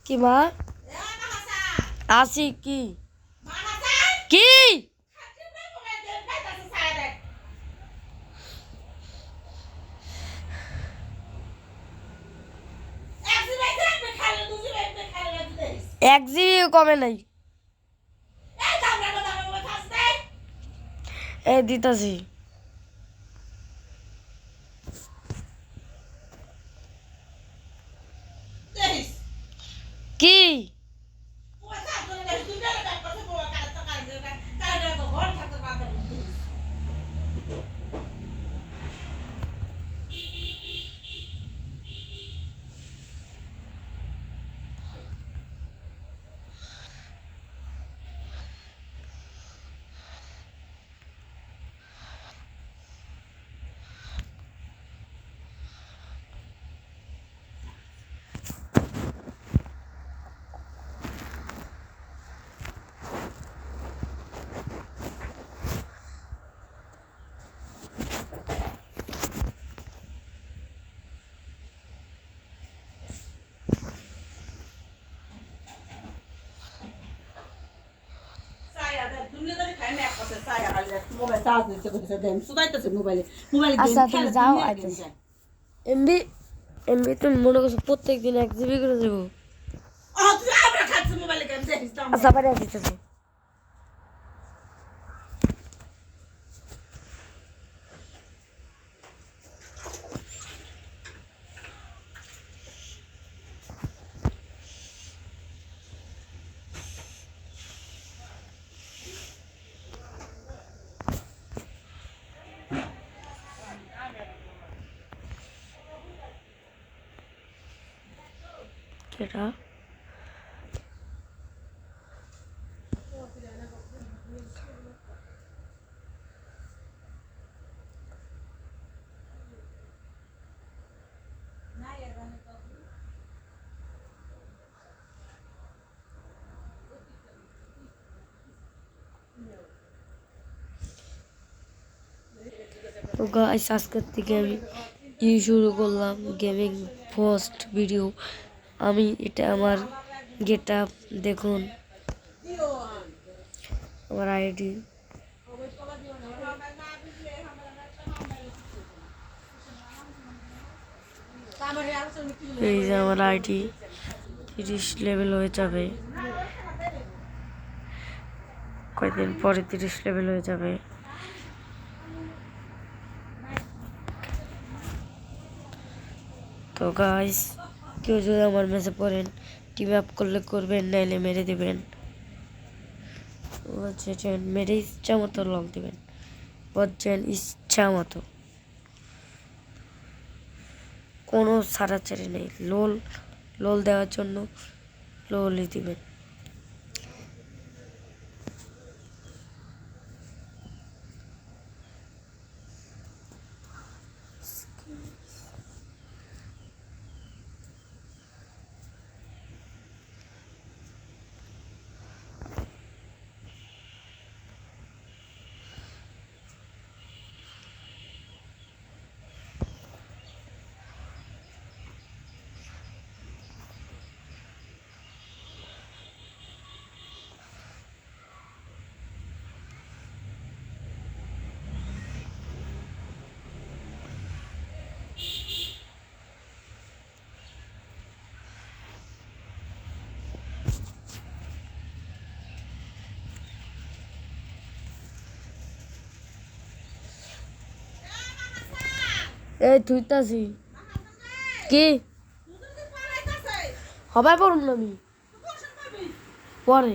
কি মা আসি কি কি এক জিবি কমে নাই এ দিতাছি কি আচ্ছা তুমি যাও আইতেছি এমবি এমবি তুমি মনে করছো প্রত্যেক দিন 1 জিবি করে দেবো আচ্ছা বাড়ি আসতেছি কেটা তো গাইস আজকের থেকে আমি শুরু করলাম গেমিং ফার্স্ট ভিডিও আমি এটা আমার গেট আপ দেখুন আমার আইডি এই যে আমার আইডি 30 লেভেল হয়ে যাবে কয়েকদিন পরে 30 লেভেল হয়ে যাবে তো গাইস কেউ যদি আমার মেসে পড়েন টিম আপ করলে করবেন নাইলে মেরে দেবেন বলছেন মেরে ইচ্ছা মতো লক দেবেন বলছেন ইচ্ছা মতো কোনো ছাড়াছাড়ি নেই লোল লোল দেওয়ার জন্য লোলই দিবেন এই তুইতাছি কি হবে পড়ুন না আমি পরে